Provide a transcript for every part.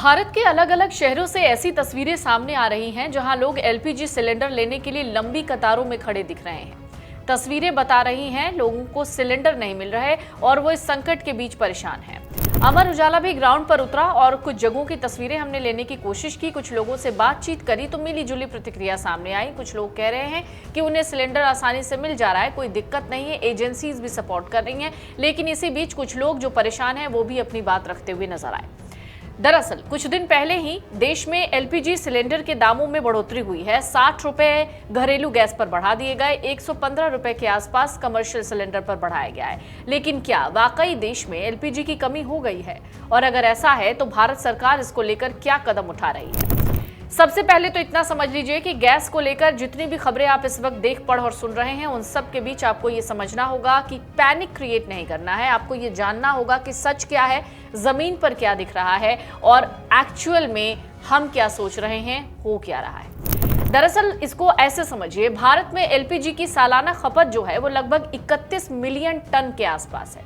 भारत के अलग अलग शहरों से ऐसी तस्वीरें सामने आ रही हैं जहां लोग एलपीजी सिलेंडर लेने के लिए लंबी कतारों में खड़े दिख रहे हैं। तस्वीरें बता रही हैं लोगों को सिलेंडर नहीं मिल रहे और वो इस संकट के बीच परेशान हैं। अमर उजाला भी ग्राउंड पर उतरा और कुछ जगहों की तस्वीरें हमने लेने की कोशिश की। कुछ लोगों से बातचीत करी तो मिली जुली प्रतिक्रिया सामने आई। कुछ लोग कह रहे हैं कि उन्हें सिलेंडर आसानी से मिल जा रहा है, कोई दिक्कत नहीं है, एजेंसीज भी सपोर्ट कर रही हैं। लेकिन इसी बीच कुछ लोग जो परेशान हैं वो भी अपनी बात रखते हुए नजर आए। दरअसल कुछ दिन पहले ही देश में एलपीजी सिलेंडर के दामों में बढ़ोतरी हुई है। 60 रुपए घरेलू गैस पर बढ़ा दिए गए, 115 रुपए के आसपास कमर्शियल सिलेंडर पर बढ़ाया गया है। लेकिन क्या वाकई देश में एलपीजी की कमी हो गई है? और अगर ऐसा है तो भारत सरकार इसको लेकर क्या कदम उठा रही है? सबसे पहले तो इतना समझ लीजिए कि गैस को लेकर जितनी भी खबरें आप इस वक्त देख पढ़ और सुन रहे हैं, उन सब के बीच आपको ये समझना होगा कि पैनिक क्रिएट नहीं करना है। आपको ये जानना होगा कि सच क्या है, जमीन पर क्या दिख रहा है और एक्चुअल में हम क्या सोच रहे हैं, हो क्या रहा है। दरअसल इसको ऐसे समझिए, भारत में एलपीजी की सालाना खपत जो है वो लगभग 31 मिलियन टन के आसपास है।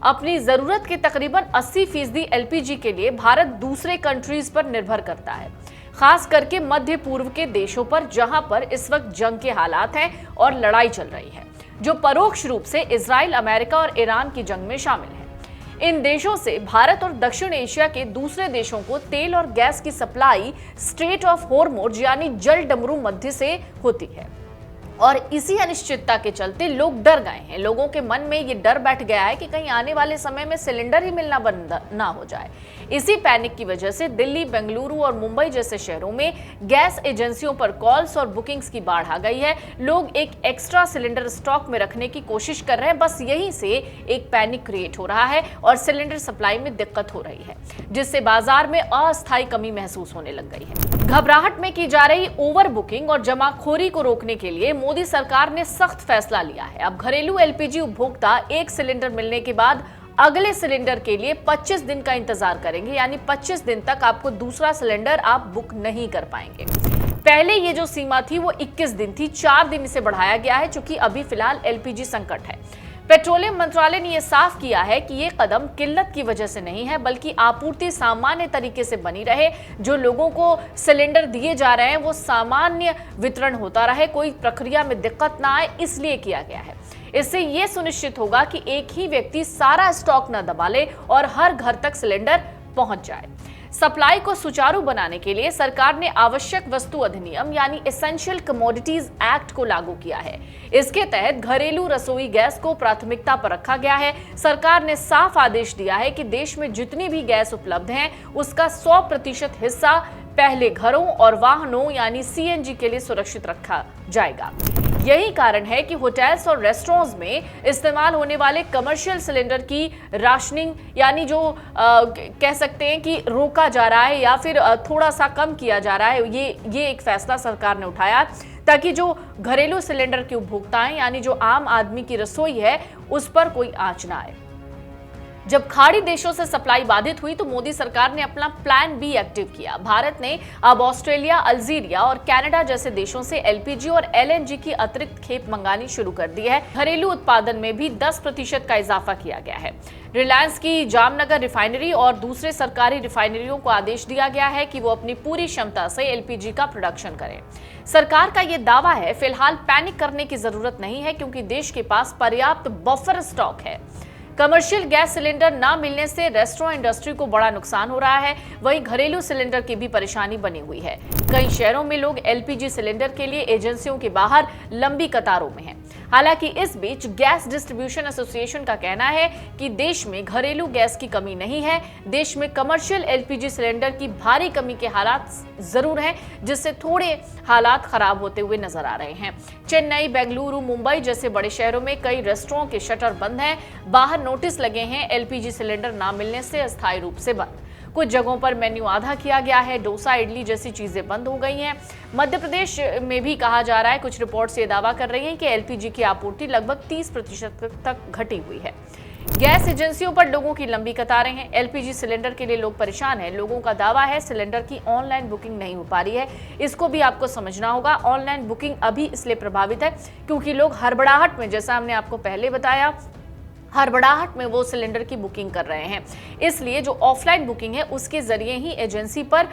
अपनी जरूरत के तकरीबन 80% एलपीजी के लिए भारत दूसरे कंट्रीज पर निर्भर करता है, खास करके मध्य पूर्व के देशों पर, जहां पर इस वक्त जंग के हालात हैं और लड़ाई चल रही है, जो परोक्ष रूप से इजराइल, अमेरिका और ईरान की जंग में शामिल है। इन देशों से भारत और दक्षिण एशिया के दूसरे देशों को तेल और गैस की सप्लाई स्ट्रेट ऑफ हॉर्मुज़ यानी जल डमरू मध्य से होती है। और इसी अनिश्चितता के चलते लोग डर गए हैं। लोगों के मन में ये डर बैठ गया है कि कहीं आने वाले समय में सिलेंडर ही मिलना बंद ना हो जाए। इसी पैनिक की वजह से दिल्ली, बेंगलुरु और मुंबई जैसे शहरों में गैस एजेंसियों पर कॉल्स और बुकिंग्स की बाढ़ आ गई है। लोग एक एक्स्ट्रा सिलेंडर स्टॉक में रखने की कोशिश कर रहे हैं। बस यहीं से एक पैनिक क्रिएट हो रहा है और सिलेंडर सप्लाई में दिक्कत हो रही है, जिससे बाजार में अस्थायी कमी महसूस होने लग गई है। घबराहट में की जा रही ओवर बुकिंग और जमाखोरी को रोकने के लिए मोदी सरकार ने सख्त फैसला लिया है। अब घरेलू एलपीजी उपभोक्ता एक सिलेंडर मिलने के बाद अगले सिलेंडर के लिए 25 दिन का इंतजार करेंगे, यानी 25 दिन तक आपको दूसरा सिलेंडर आप बुक नहीं कर पाएंगे। पहले ये जो सीमा थी वो 21 दिन थी, 4 दिन इसे बढ़ाया गया है, क्योंकि अभी फिलहाल एलपीजी संकट है। पेट्रोलियम मंत्रालय ने यह साफ किया है कि यह कदम किल्लत की वजह से नहीं है, बल्कि आपूर्ति सामान्य तरीके से बनी रहे, जो लोगों को सिलेंडर दिए जा रहे हैं वो सामान्य वितरण होता रहे, कोई प्रक्रिया में दिक्कत ना आए, इसलिए किया गया है। इससे यह सुनिश्चित होगा कि एक ही व्यक्ति सारा स्टॉक न दबा ले और हर घर तक सिलेंडर पहुंच जाए। सप्लाई को सुचारू बनाने के लिए सरकार ने आवश्यक वस्तु अधिनियम यानी एसेंशियल कमोडिटीज एक्ट को लागू किया है। इसके तहत घरेलू रसोई गैस को प्राथमिकता पर रखा गया है। सरकार ने साफ आदेश दिया है कि देश में जितनी भी गैस उपलब्ध है उसका 100% हिस्सा पहले घरों और वाहनों यानी सीएनजी के लिए सुरक्षित रखा जाएगा। यही कारण है कि होटल्स और रेस्टोरेंट्स में इस्तेमाल होने वाले कमर्शियल सिलेंडर की राशनिंग यानी जो कह सकते हैं कि रोका जा रहा है या फिर थोड़ा सा कम किया जा रहा है। ये एक फैसला सरकार ने उठाया ताकि जो घरेलू सिलेंडर के उपभोक्ता हैं यानी जो आम आदमी की रसोई है उस पर कोई आंच ना आए। जब खाड़ी देशों से सप्लाई बाधित हुई तो मोदी सरकार ने अपना प्लान बी एक्टिव किया। भारत ने अब ऑस्ट्रेलिया, अल्जीरिया और कनाडा जैसे देशों से एलपीजी और एलएनजी की अतिरिक्त खेप मंगानी शुरू कर दी है। घरेलू उत्पादन में भी 10% का इजाफा किया गया है। रिलायंस की जामनगर रिफाइनरी और दूसरे सरकारी रिफाइनरियों को आदेश दिया गया है कि वो अपनी पूरी क्षमता से एलपीजी का प्रोडक्शन करें। सरकार का यह दावा है, फिलहाल पैनिक करने की जरूरत नहीं है, क्योंकि देश के पास पर्याप्त बफर स्टॉक है। कमर्शियल गैस सिलेंडर ना मिलने से रेस्टोरेंट इंडस्ट्री को बड़ा नुकसान हो रहा है, वहीं घरेलू सिलेंडर की भी परेशानी बनी हुई है। कई शहरों में लोग एलपीजी सिलेंडर के लिए एजेंसियों के बाहर लंबी कतारों में हैं। हालांकि इस बीच गैस डिस्ट्रीब्यूशन एसोसिएशन का कहना है कि देश में घरेलू गैस की कमी नहीं है, देश में कमर्शियल एलपीजी सिलेंडर की भारी कमी के हालात जरूर हैं, जिससे थोड़े हालात खराब होते हुए नजर आ रहे हैं। चेन्नई, बेंगलुरु, मुंबई जैसे बड़े शहरों में कई रेस्टोरेंट के शटर बंद हैं, बाहर नोटिस लगे हैं एलपीजी सिलेंडर ना मिलने से अस्थायी रूप से बंद। कुछ जगहों पर मेन्यू आधा किया गया है, डोसा, इडली जैसी चीजें बंद हो गई हैं। मध्य प्रदेश में भी कहा जा रहा है, कुछ रिपोर्ट्स ये दावा कर रही हैं कि एलपीजी की आपूर्ति लगभग 30% तक घटी हुई है। गैस एजेंसियों पर लोगों की लंबी कतारें हैं। एलपीजी सिलेंडर के लिए लोग परेशान हैं। लोगों का दावा है सिलेंडर की ऑनलाइन बुकिंग नहीं हो पा रही है। इसको भी आपको समझना होगा। ऑनलाइन बुकिंग अभी इसलिए प्रभावित है क्योंकि लोग हड़बड़ाहट में, जैसा हमने आपको पहले बताया, हड़बड़ाहट में वो सिलेंडर की बुकिंग कर रहे हैं। इसलिए जो ऑफलाइन बुकिंग है उसके जरिए ही एजेंसी पर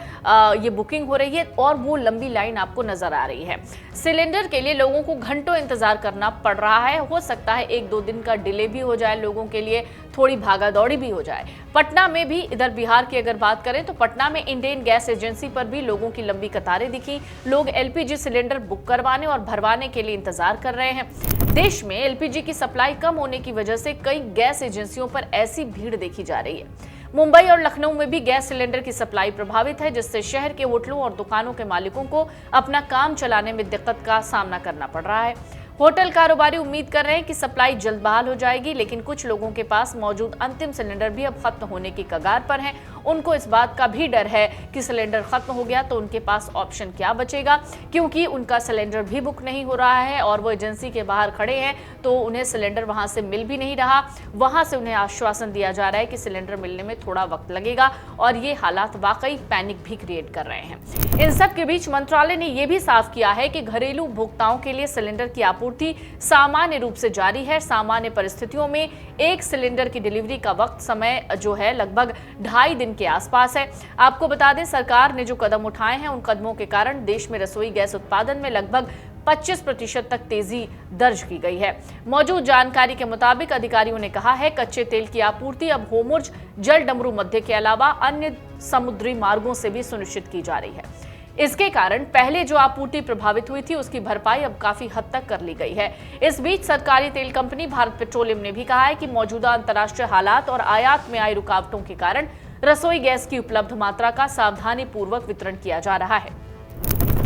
ये बुकिंग हो रही है और वो लंबी लाइन आपको नजर आ रही है। सिलेंडर के लिए लोगों को घंटों इंतजार करना पड़ रहा है। हो सकता है 1-2 दिन का डिले भी हो जाए, लोगों के लिए थोड़ी भागा दौड़ी भी हो जाए। पटना में भी, इधर बिहार की अगर बात करें तो पटना में इंडेन गैस एजेंसी पर भी लोगों की लंबी कतारें दिखी। लोग एलपीजी सिलेंडर बुक करवाने और भरवाने के लिए इंतजार कर रहे हैं। देश में एलपीजी की सप्लाई कम होने की वजह से कई गैस एजेंसियों पर ऐसी भीड़ देखी जा रही है। मुंबई और लखनऊ में भी गैस सिलेंडर की सप्लाई प्रभावित है, जिससे शहर के होटलों और दुकानों के मालिकों को अपना काम चलाने में दिक्कत का सामना करना पड़ रहा है। होटल कारोबारी उम्मीद कर रहे हैं कि सप्लाई जल्द बहाल हो जाएगी, लेकिन कुछ लोगों के पास मौजूद अंतिम सिलेंडर भी अब खत्म होने की कगार पर हैं। उनको इस बात का भी डर है कि सिलेंडर खत्म हो गया तो उनके पास ऑप्शन क्या बचेगा, क्योंकि उनका सिलेंडर भी बुक नहीं हो रहा है और वो एजेंसी के बाहर खड़े हैं तो उन्हें सिलेंडर वहां से मिल भी नहीं रहा। वहां से उन्हें आश्वासन दिया जा रहा है कि सिलेंडर मिलने में थोड़ा वक्त लगेगा और ये हालात वाकई पैनिक भी क्रिएट कर रहे हैं। इन सब के बीच मंत्रालय ने यह भी साफ किया है कि घरेलू उपभोक्ताओं के लिए सिलेंडर की आपूर्ति सामान्य रूप से जारी है। सामान्य परिस्थितियों में एक सिलेंडर की डिलीवरी का वक्त समय जो है लगभग 2.5 दिन के आसपास है। आपको बता दें, सरकार ने जो कदम उठाए हैं उन कदमों के कारण देश में रसोई गैस उत्पादन में लगभग 25% तक तेजी दर्ज की गई है। मौजूद जानकारी के मुताबिक अधिकारियों ने कहा है कच्चे तेल की आपूर्ति अब होर्मुज जल डमरू मध्य के अलावा अन्य समुद्री मार्गों से भी सुनिश्चित की जा रही है। इसके कारण पहले जो आपूर्ति प्रभावित हुई थी उसकी भरपाई अब काफी हद तक कर ली गई है। इस बीच सरकारी तेल कंपनी भारत पेट्रोलियम ने भी कहा है कि मौजूदा अंतर्राष्ट्रीय हालात और आयात में आई रुकावटों के कारण रसोई गैस की उपलब्ध मात्रा का सावधानी पूर्वक वितरण किया जा रहा है।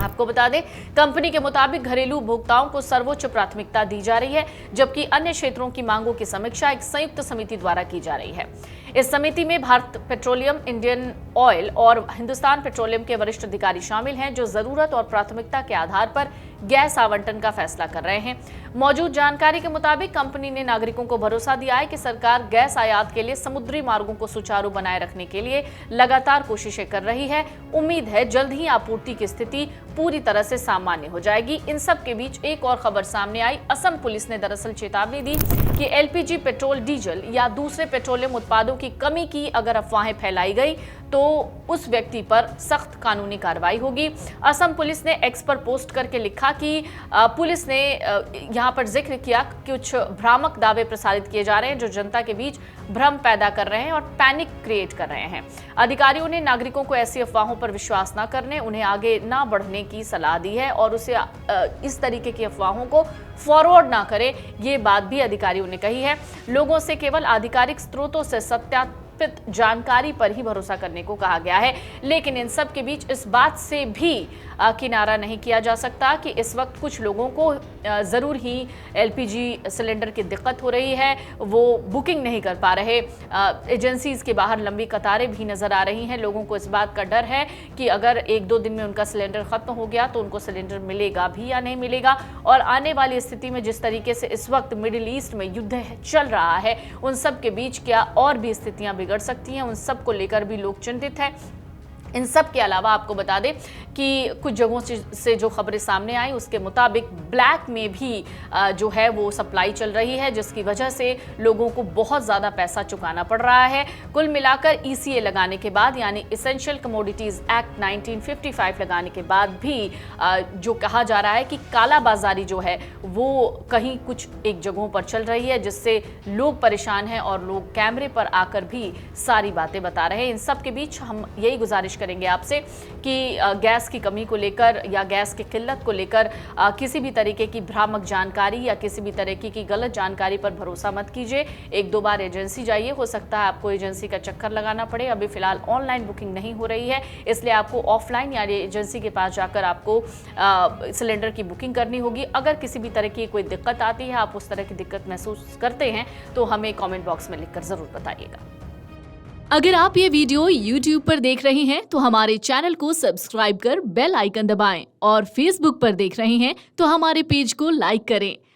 आपको बता दें, कंपनी के मुताबिक घरेलू उपभोक्ताओं को सर्वोच्च प्राथमिकता दी जा रही है, जबकि अन्य क्षेत्रों की मांगों की समीक्षा एक संयुक्त समिति द्वारा की जा रही है। इस समिति में भारत पेट्रोलियम, इंडियन ऑयल और हिंदुस्तान पेट्रोलियम के वरिष्ठ अधिकारी शामिल हैं, जो जरूरत और प्राथमिकता के आधार पर गैस आवंटन का फैसला कर रहे हैं। मौजूद जानकारी के मुताबिक कंपनी ने नागरिकों को भरोसा दिया है कि सरकार गैस आयात के लिए समुद्री मार्गों को सुचारू बनाए रखने के लिए लगातार कोशिशें कर रही है। उम्मीद है जल्द ही आपूर्ति की स्थिति पूरी तरह से सामान्य हो जाएगी। इन सब के बीच एक और खबर सामने आई। असम पुलिस ने दरअसल चेतावनी दी कि एलपीजी, पेट्रोल, डीजल या दूसरे पेट्रोलियम उत्पादों की कमी की अगर अफवाहें फैलाई गई तो उस व्यक्ति पर सख्त कानूनी कार्रवाई होगी। असम पुलिस ने एक्स पर पोस्ट करके लिखा कि पुलिस ने यहाँ पर जिक्र किया कि कुछ भ्रामक दावे प्रसारित किए जा रहे हैं जो जनता के बीच भ्रम पैदा कर रहे हैं और पैनिक क्रिएट कर रहे हैं। अधिकारियों ने नागरिकों को ऐसी अफवाहों पर विश्वास न करने, उन्हें आगे न बढ़ने की सलाह दी है और उसे इस तरीके की अफवाहों को फॉरवर्ड ना करे, ये बात भी अधिकारियों ने कही है। लोगों से केवल आधिकारिक स्रोतों से सत्यापित जानकारी पर ही भरोसा करने को कहा गया है। लेकिन इन सब के बीच इस बात से भी किनारा नहीं किया जा सकता कि इस वक्त कुछ लोगों को ज़रूर ही एलपीजी सिलेंडर की दिक्कत हो रही है, वो बुकिंग नहीं कर पा रहे। एजेंसीज के बाहर लंबी कतारें भी नज़र आ रही हैं। लोगों को इस बात का डर है कि अगर 1-2 दिन में उनका सिलेंडर खत्म हो गया तो उनको सिलेंडर मिलेगा भी या नहीं मिलेगा। और आने वाली स्थिति में जिस तरीके से इस वक्त मिडिल ईस्ट में युद्ध चल रहा है, उन सब के बीच क्या और भी स्थितियां बिगड़ सकती हैं, उन सब को लेकर भी लोग चिंतित हैं। इन सब के अलावा आपको बता दें कि कुछ जगहों से जो खबरें सामने आई उसके मुताबिक ब्लैक में भी जो है वो सप्लाई चल रही है, जिसकी वजह से लोगों को बहुत ज़्यादा पैसा चुकाना पड़ रहा है। कुल मिलाकर ईसीए लगाने के बाद, यानी इसेंशियल कमोडिटीज़ एक्ट 1955 लगाने के बाद भी जो कहा जा रहा है कि काला बाजारी जो है वो कहीं कुछ एक जगहों पर चल रही है, जिससे लोग परेशान हैं और लोग कैमरे पर आकर भी सारी बातें बता रहे हैं। इन सब के बीच हम यही गुजारिश करेंगे आपसे कि गैस की कमी को लेकर या गैस की किल्लत को लेकर किसी भी तरीके की भ्रामक जानकारी या किसी भी तरीके की गलत जानकारी पर भरोसा मत कीजिए। 1-2 बार एजेंसी जाइए, हो सकता है आपको एजेंसी का चक्कर लगाना पड़े। अभी फिलहाल ऑनलाइन बुकिंग नहीं हो रही है, इसलिए आपको ऑफलाइन यानी एजेंसी के पास जाकर आपको सिलेंडर की बुकिंग करनी होगी। अगर किसी भी तरह की कोई दिक्कत आती है, आप उस तरह की दिक्कत महसूस करते हैं, तो हमें कमेंट बॉक्स में लिखकर जरूर बताइएगा। अगर आप ये वीडियो YouTube पर देख रहे हैं तो हमारे चैनल को सब्सक्राइब कर बेल आइकन दबाएं और Facebook पर देख रहे हैं तो हमारे पेज को लाइक करें।